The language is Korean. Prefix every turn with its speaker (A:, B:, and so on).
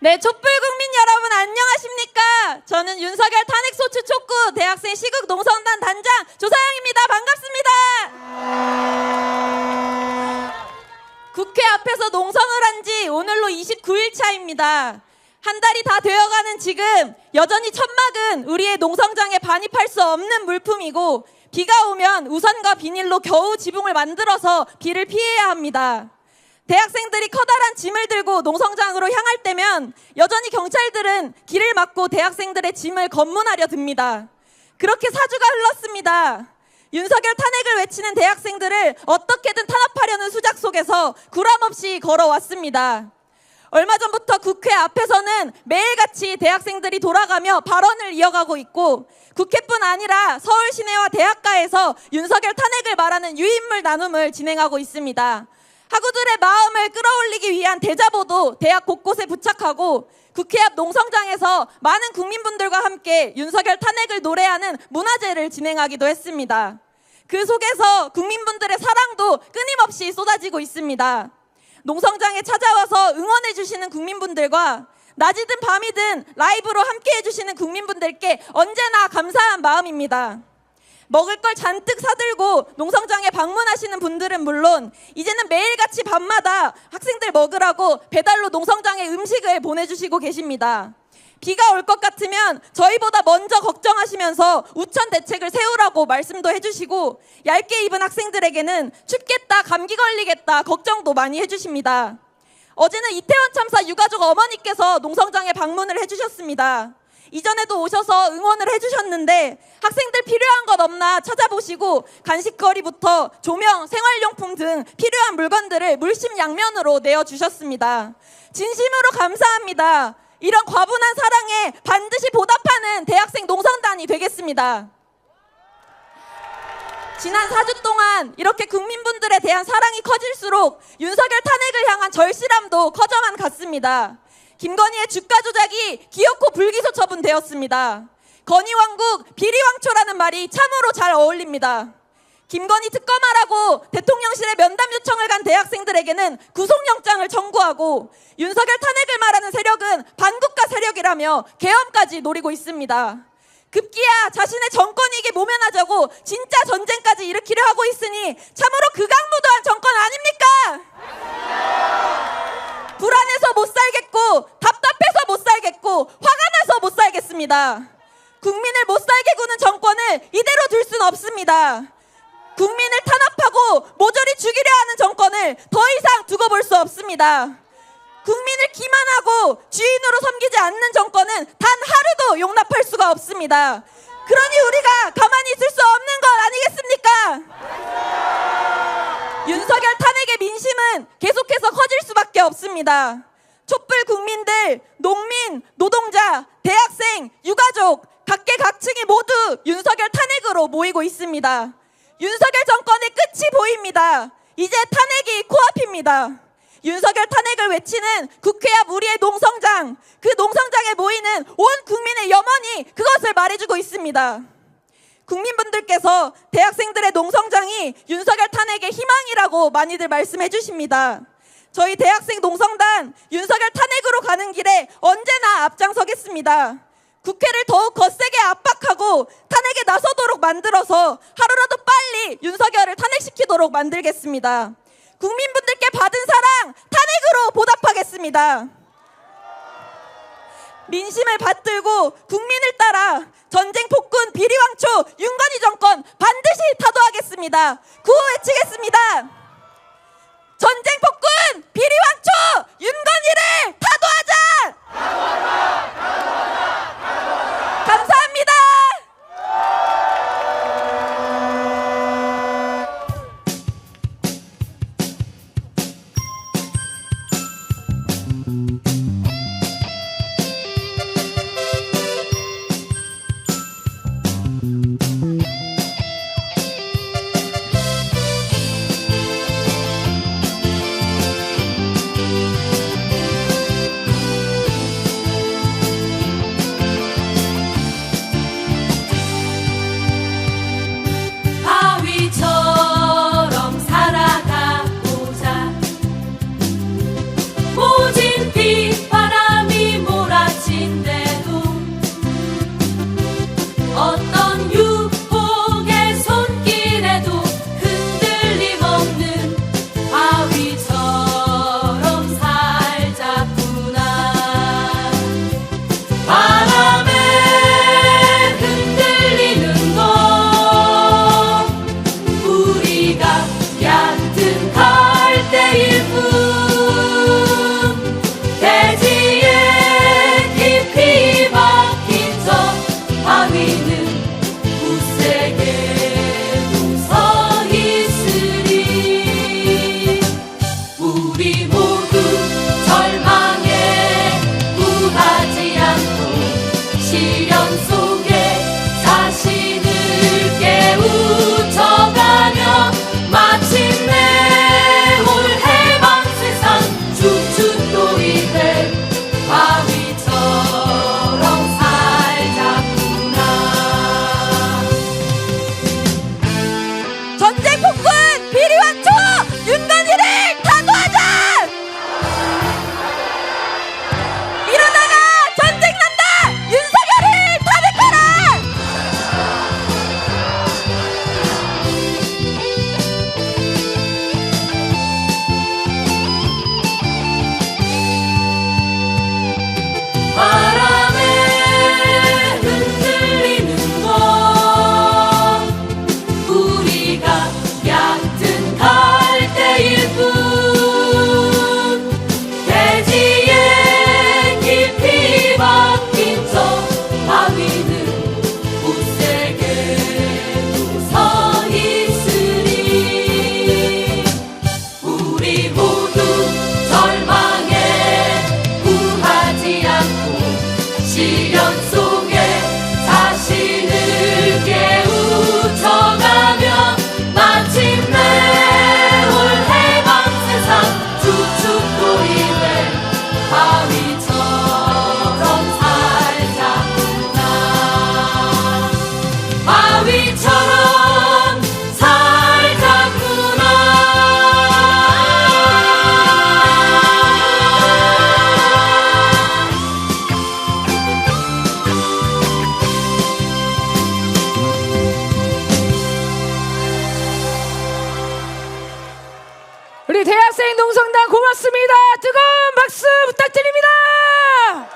A: 네, 촛불국민 여러분 안녕하십니까? 저는 윤석열 탄핵소추 촉구 대학생 시국 농성단 단장 조사영입니다. 반갑습니다. 국회 앞에서 농성을 한 지 오늘로 29일 차입니다. 한 달이 다 되어가는 지금 여전히 천막은 우리의 농성장에 반입할 수 없는 물품이고 비가 오면 우산과 비닐로 겨우 지붕을 만들어서 비를 피해야 합니다. 대학생들이 커다란 짐을 들고 농성장으로 향할 때면 여전히 경찰들은 길을 막고 대학생들의 짐을 검문하려 듭니다. 그렇게 사주가 흘렀습니다. 윤석열 탄핵을 외치는 대학생들을 어떻게든 탄압하려는 수작 속에서 구람없이 걸어왔습니다. 얼마 전부터 국회 앞에서는 매일같이 대학생들이 돌아가며 발언을 이어가고 있고 국회뿐 아니라 서울 시내와 대학가에서 윤석열 탄핵을 말하는 유인물 나눔을 진행하고 있습니다. 학우들의 마음을 끌어올리기 위한 대자보도 대학 곳곳에 부착하고 국회 앞 농성장에서 많은 국민분들과 함께 윤석열 탄핵을 노래하는 문화제를 진행하기도 했습니다. 그 속에서 국민분들의 사랑도 끊임없이 쏟아지고 있습니다. 농성장에 찾아와서 응원해주시는 국민분들과 낮이든 밤이든 라이브로 함께 해주시는 국민분들께 언제나 감사한 마음입니다. 먹을 걸 잔뜩 사들고 농성장에 방문하시는 분들은 물론 이제는 매일같이 밤마다 학생들 먹으라고 배달로 농성장에 음식을 보내주시고 계십니다. 비가 올 것 같으면 저희보다 먼저 걱정하시면서 우천 대책을 세우라고 말씀도 해주시고 얇게 입은 학생들에게는 춥겠다, 감기 걸리겠다 걱정도 많이 해주십니다. 어제는 이태원 참사 유가족 어머니께서 농성장에 방문을 해주셨습니다. 이전에도 오셔서 응원을 해주셨는데 학생들 필요한 것 없나 찾아보시고 간식거리부터 조명, 생활용품 등 필요한 물건들을 물심양면으로 내어주셨습니다. 진심으로 감사합니다. 이런 과분한 사랑에 반드시 보답하는 대학생 농성단이 되겠습니다. 지난 4주 동안 이렇게 국민분들에 대한 사랑이 커질수록 윤석열 탄핵을 향한 절실함도 커져만 갔습니다. 김건희의 주가 조작이 기어코 불기소 처분되었습니다. 건희왕국 비리왕초라는 말이 참으로 잘 어울립니다. 김건희 특검하라고 대통령실에 면담 요청을 간 대학생들에게는 구속영장을 청구하고 윤석열 탄핵을 말하는 세력은 반국가 세력이라며 계엄까지 노리고 있습니다. 급기야 자신의 정권이익에 모면하자고 진짜 전쟁까지 일으키려 하고 있으니 참으로 극악무도한 정권 아닙니까? 불안해서 못 살겠고 답답해서 못 살겠고 화가 나서 못 살겠습니다. 국민을 못 살게 구는 정권을 이대로 둘 수는 없습니다. 국민을 탄압하고 모조리 죽이려 하는 정권을 더 이상 두고 볼 수 없습니다. 국민을 기만하고 주인으로 섬기지 않는 정권은 단 하루도 용납할 수가 없습니다. 그러니 우리가 가만히 있을 수 없는 것 아니겠습니까? 윤석열 탄핵의 민심은 계속해서 커질 수밖에 없습니다. 촛불 국민들, 농민, 노동자, 대학생, 유가족 각계각층이 모두 윤석열 탄핵으로 모이고 있습니다. 윤석열 정권의 끝이 보입니다. 이제 탄핵이 코앞입니다. 윤석열 탄핵을 외치는 국회 앞 우리의 농성장, 그 농성장에 모이는 온 국민의 염원이 그것을 말해주고 있습니다. 국민분들께서 대학생들의 농성장이 윤석열 탄핵의 희망이라고 많이들 말씀해 주십니다. 저희 대학생 농성단 윤석열 탄핵으로 가는 길에 언제나 앞장서겠습니다. 국회를 더욱 거세게 압박하고 탄핵에 나서도록 만들어서 하루라도 빨리 윤석열을 탄핵시키도록 만들겠습니다. 국민분들께 받은 사랑 탄핵으로 보답하겠습니다. 민심을 받들고 국민을 따라 전쟁 폭군 비리왕초 윤건희 정권 반드시 타도하겠습니다. 구호 외치겠습니다. 전쟁 폭군 비리왕초 윤건희를 타도하자! 감사합니다.
B: 모진 비 우리 대학생 농성당 고맙습니다. 뜨거운 박수 부탁드립니다.